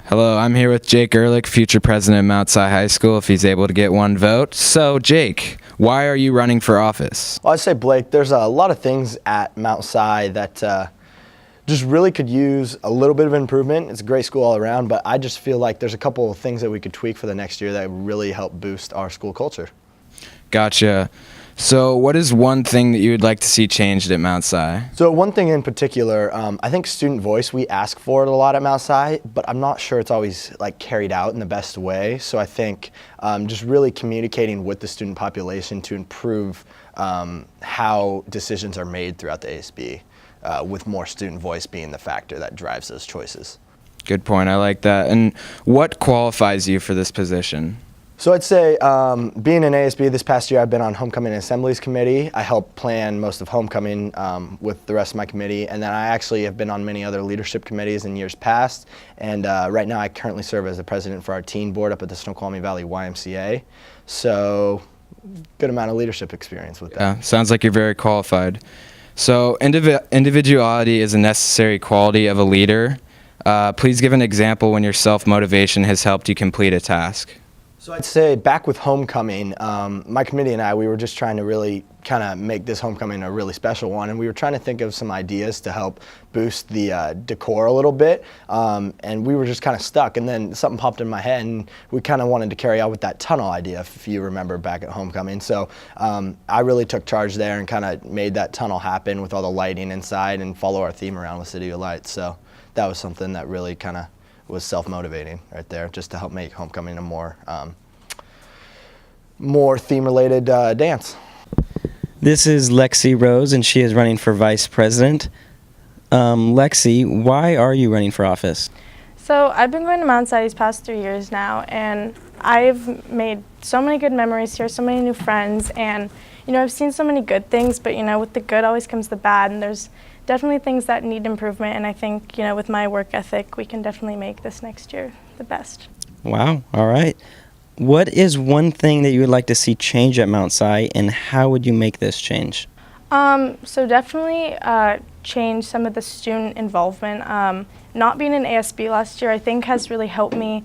Hello, I'm here with Jake Erlich, future president of Mount Si High School, if he's able to get one vote. So, Jake, why are you running for office? Well, I'd say, Blake, there's a lot of things at Mount Si that just really could use a little bit of improvement. It's a great school all around, but I just feel like there's a couple of things that we could tweak for the next year that would really help boost our school culture. Gotcha. So what is one thing that you would like to see changed at Mount Si? So one thing in particular, I think student voice, we ask for it a lot at Mount Si, but I'm not sure it's always carried out in the best way. So I think just really communicating with the student population to improve how decisions are made throughout the ASB, with more student voice being the factor that drives those choices. Good point, I like that. And what qualifies you for this position? So I'd say being an ASB this past year, I've been on Homecoming and Assemblies Committee. I helped plan most of Homecoming with the rest of my committee, and then I actually have been on many other leadership committees in years past, and right now I currently serve as the president for our teen board up at the Snoqualmie Valley YMCA. So good amount of leadership experience with that. Yeah, sounds like you're very qualified. So individuality is a necessary quality of a leader. Please give an example when your self-motivation has helped you complete a task. So I'd say back with Homecoming, my committee and I, we were just trying to really kind of make this Homecoming a really special one, and we were trying to think of some ideas to help boost the decor a little bit, and we were just kind of stuck, and then something popped in my head, and we kind of wanted to carry out with that tunnel idea, if you remember back at Homecoming. So I really took charge there and kind of made that tunnel happen with all the lighting inside and follow our theme around with City of Lights. So that was something that really kind of was self-motivating right there, just to help make Homecoming a more theme-related dance. This is Lexi Rose, and she is running for vice president. Lexi, why are you running for office? So I've been going to Mount Si these past 3 years now, and I've made so many good memories here, so many new friends, and I've seen so many good things, but with the good always comes the bad, and there's definitely things that need improvement, and I think with my work ethic we can definitely make this next year the best. Wow, all right. What is one thing that you would like to see change at Mount Si, and how would you make this change? So definitely change some of the student involvement. Not being in ASB last year I think has really helped me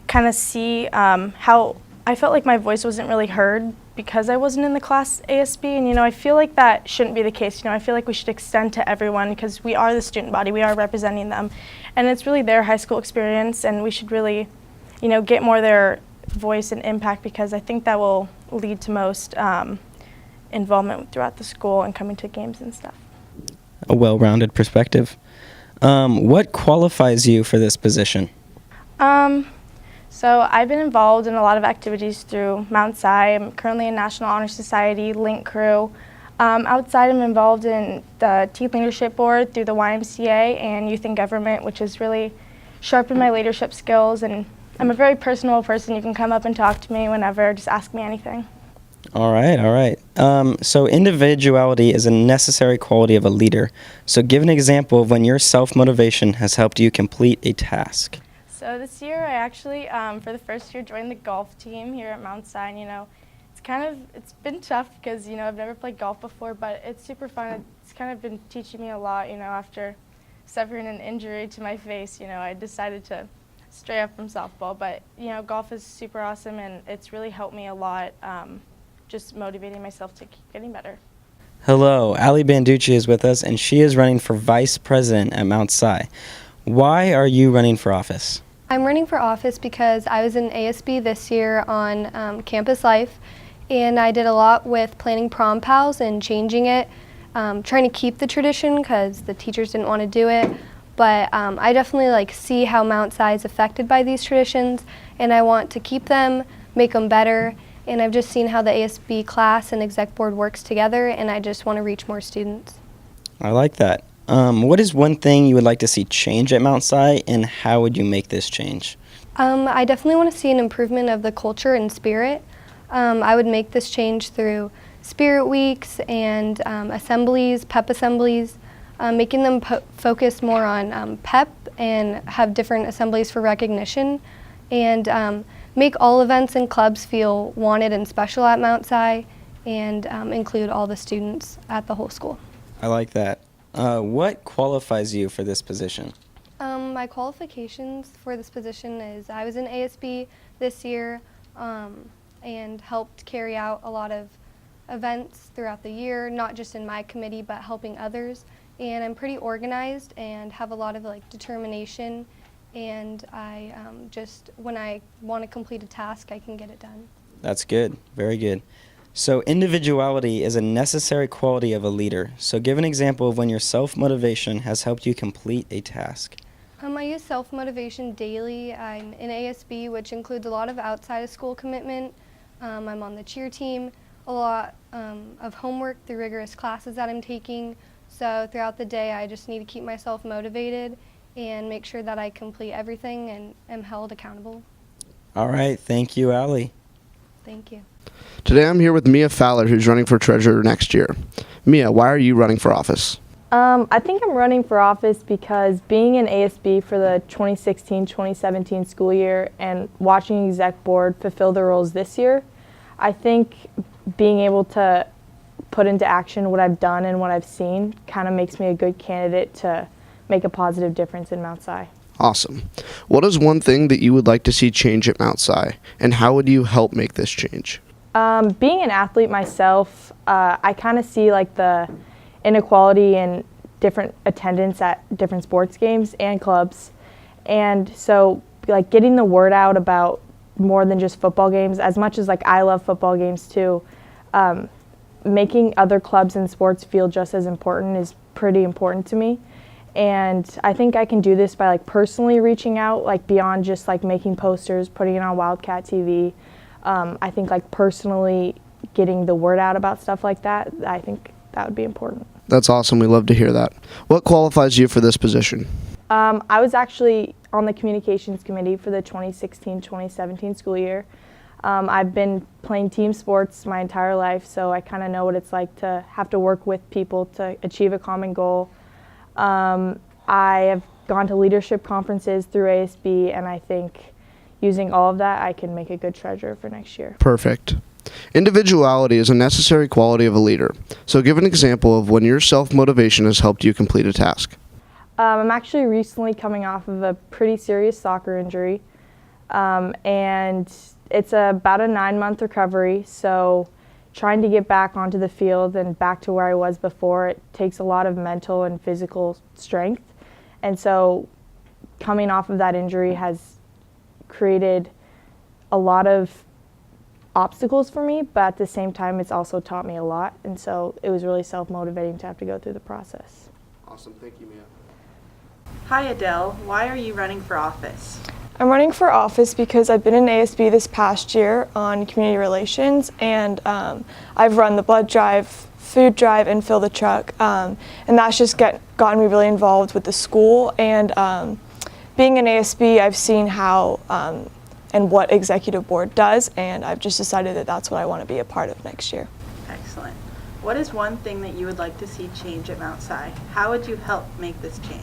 kind of see how I felt like my voice wasn't really heard because I wasn't in the class ASB, and I feel like that shouldn't be the case. I feel like we should extend to everyone because we are the student body, we are representing them, and it's really their high school experience, and we should really get more of their voice and impact, because I think that will lead to most involvement throughout the school and coming to games and stuff. A well-rounded perspective. What qualifies you for this position? So I've been involved in a lot of activities through Mount Si. I'm currently in National Honor Society, Link Crew. Outside I'm involved in the Teen Leadership Board through the YMCA and Youth in Government, which has really sharpened my leadership skills, and I'm a very personal person. You can come up and talk to me whenever, just ask me anything. All right. So individuality is a necessary quality of a leader. So give an example of when your self-motivation has helped you complete a task. So this year I actually, for the first year, joined the golf team here at Mount Si. It's been tough because, I've never played golf before, but it's super fun. It's kind of been teaching me a lot, after suffering an injury to my face, I decided to stray up from softball, but golf is super awesome, and it's really helped me a lot, just motivating myself to keep getting better. Hello, Banducci is with us, and she is running for vice president at Mount Si. Why are you running for office? I'm running for office because I was in ASB this year on Campus Life, and I did a lot with planning prom pals and changing it, trying to keep the tradition because the teachers didn't want to do it. But I definitely see how Mount Si is affected by these traditions, and I want to keep them, make them better, and I've just seen how the ASB class and exec board works together, and I just want to reach more students. I like that. What is one thing you would like to see change at Mount Si, and how would you make this change? I definitely want to see an improvement of the culture and spirit. I would make this change through spirit weeks and assemblies, pep assemblies, making them focus more on pep and have different assemblies for recognition, and make all events and clubs feel wanted and special at Mount Si, and include all the students at the whole school. I like that. What qualifies you for this position? My qualifications for this position is I was in ASB this year and helped carry out a lot of events throughout the year, not just in my committee but helping others. And I'm pretty organized and have a lot of determination, and I just when I want to complete a task, I can get it done. That's good. Very good. So individuality is a necessary quality of a leader. So give an example of when your self-motivation has helped you complete a task. I use self-motivation daily. I'm in ASB, which includes a lot of outside of school commitment. I'm on the cheer team, a lot of homework through rigorous classes that I'm taking. So throughout the day, I just need to keep myself motivated and make sure that I complete everything and am held accountable. All right. Thank you, Allie. Thank you. Today I'm here with Mia Fowler, who's running for treasurer next year. Mia, why are you running for office? I think I'm running for office because being in ASB for the 2016-2017 school year and watching exec board fulfill their roles this year, I think being able to put into action what I've done and what I've seen kind of makes me a good candidate to make a positive difference in Mount Si. Awesome. What is one thing that you would like to see change at Mount Si, and how would you help make this change? Being an athlete myself, I kind of see the inequality in different attendance at different sports games and clubs. And so getting the word out about more than just football games, as much as I love football games too, making other clubs and sports feel just as important is pretty important to me. And I think I can do this by personally reaching out, beyond just making posters, putting it on Wildcat TV. I think personally getting the word out about stuff like that, I think that would be important. That's awesome. We love to hear that. What qualifies you for this position? I was actually on the communications committee for the 2016-2017 school year. I've been playing team sports my entire life, so I kind of know what it's like to have to work with people to achieve a common goal. I have gone to leadership conferences through ASB, and I think using all of that, I can make a good treasurer for next year. Perfect. Individuality is a necessary quality of a leader. So give an example of when your self-motivation has helped you complete a task. I'm actually recently coming off of a pretty serious soccer injury, and it's about a 9-month recovery, so trying to get back onto the field and back to where I was before, it takes a lot of mental and physical strength. And so coming off of that injury has created a lot of obstacles for me, but at the same time it's also taught me a lot, and so it was really self-motivating to have to go through the process. Awesome. Thank you, Mia. Hi Adele, why are you running for office? I'm running for office because I've been in ASB this past year on community relations, and I've run the blood drive, food drive, and fill the truck, and that's just gotten me really involved with the school. And being in ASB, I've seen how and what executive board does, and I've just decided that that's what I want to be a part of next year. Excellent. What is one thing that you would like to see change at Mount Si? How would you help make this change?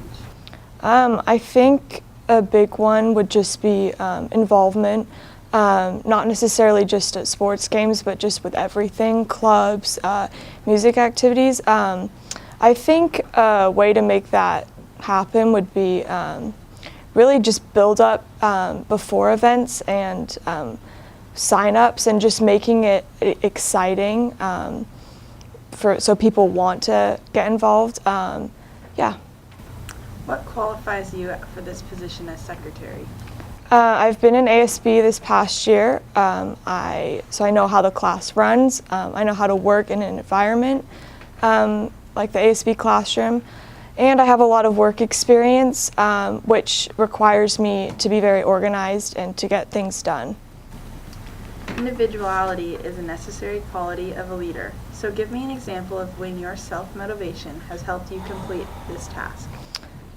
I think a big one would just be involvement, not necessarily just at sports games, but just with everything, clubs, music activities. I think a way to make that happen would be really just build up before events and sign-ups, and just making it exciting so people want to get involved. Yeah. What qualifies you for this position as secretary? I've been in ASB this past year, so I know how the class runs. I know how to work in an environment like the ASB classroom, and I have a lot of work experience, which requires me to be very organized and to get things done. Individuality is a necessary quality of a leader. So give me an example of when your self-motivation has helped you complete this task.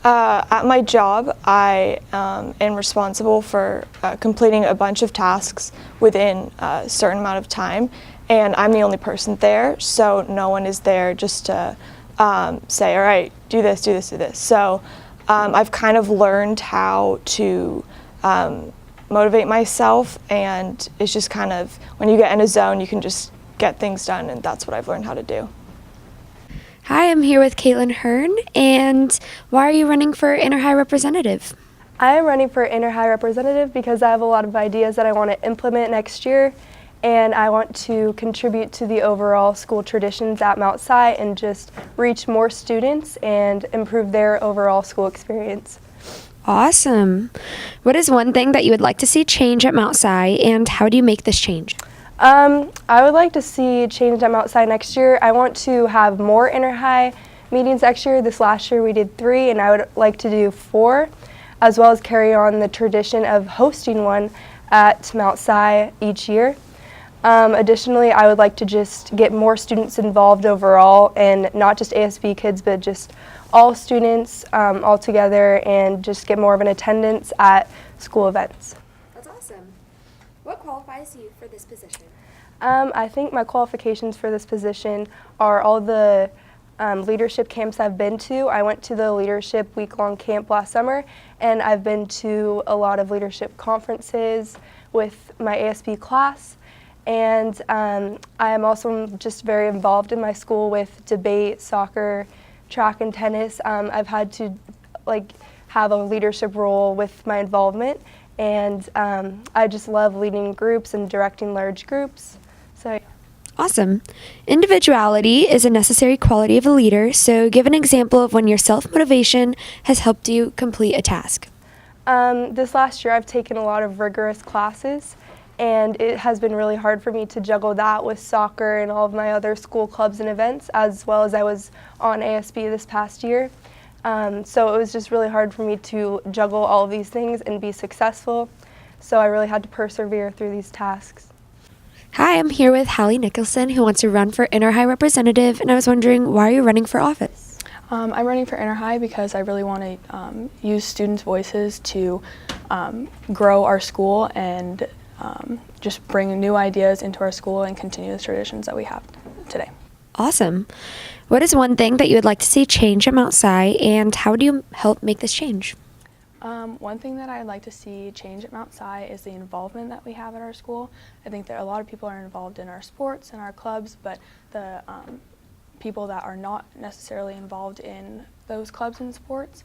At my job, I am responsible for completing a bunch of tasks within a certain amount of time, and I'm the only person there, so no one is there just to say, all right, do this, do this, do this. So I've kind of learned how to motivate myself, and it's just kind of, when you get in a zone, you can just get things done, and that's what I've learned how to do. Hi, I'm here with Kaitlyn Hearn, and why are you running for Inner High Representative? I am running for inner high representative because I have a lot of ideas that I want to implement next year, and I want to contribute to the overall school traditions at Mount Si and just reach more students and improve their overall school experience. Awesome. What is one thing that you would like to see change at Mount Si, and how do you make this change? I would like to see change at Mount Si next year. I want to have more inner high meetings next year. This last year we did 3, and I would like to do 4, as well as carry on the tradition of hosting one at Mount Si each year. Additionally, I would like to just get more students involved overall, and not just ASB kids, but just all students all together, and just get more of an attendance at school events. That's awesome. What qualifies you for this position? I think my qualifications for this position are all the leadership camps I've been to. I went to the leadership week-long camp last summer, and I've been to a lot of leadership conferences with my ASB class. And I am also just very involved in my school with debate, soccer, track, and tennis. I've had to have a leadership role with my involvement, and I just love leading groups and directing large groups. So. Awesome. Individuality is a necessary quality of a leader, so give an example of when your self-motivation has helped you complete a task. This last year I've taken a lot of rigorous classes, and it has been really hard for me to juggle that with soccer and all of my other school clubs and events, as well as I was on ASB this past year. So it was just really hard for me to juggle all of these things and be successful, so I really had to persevere through these tasks. Hi, I'm here with Hallie Nicholson, who wants to run for Inner High Representative, and I was wondering, why are you running for office? I'm running for Inner High because I really want to use students' voices to grow our school and just bring new ideas into our school and continue the traditions that we have today. Awesome. What is one thing that you would like to see change at Mount Si, and how do you help make this change? One thing that I'd like to see change at Mount Si is the involvement that we have at our school. I think that a lot of people are involved in our sports and our clubs, but the people that are not necessarily involved in those clubs and sports,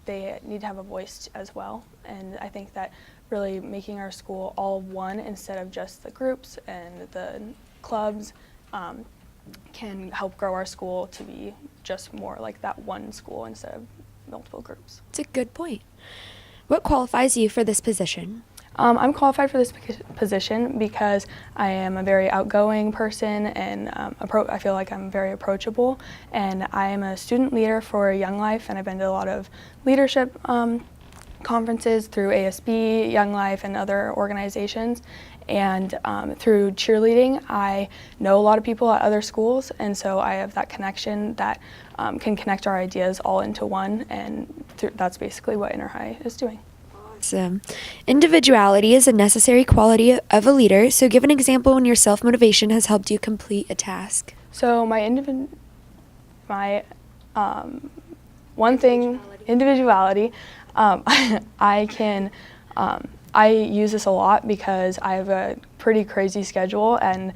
they need to have a voice as well. And I think that really making our school all one instead of just the groups and the clubs can help grow our school to be just more like that one school instead of multiple groups. It's a good point. What qualifies you for this position? I'm qualified for this position because I am a very outgoing person, and I feel like I'm very approachable, and I am a student leader for Young Life, and I've been to a lot of leadership conferences through ASB, Young Life, and other organizations. And through cheerleading, I know a lot of people at other schools, and so I have that connection that can connect our ideas all into one, and that's basically what Inner High is doing. Awesome. Individuality is a necessary quality of a leader, so give an example when your self-motivation has helped you complete a task. So individuality, I use this a lot because I have a pretty crazy schedule, and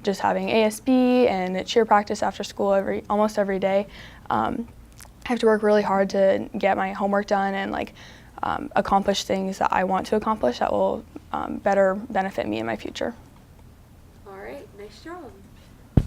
just having ASB and cheer practice after school almost every day, I have to work really hard to get my homework done and accomplish things that I want to accomplish that will better benefit me in my future. All right, nice job.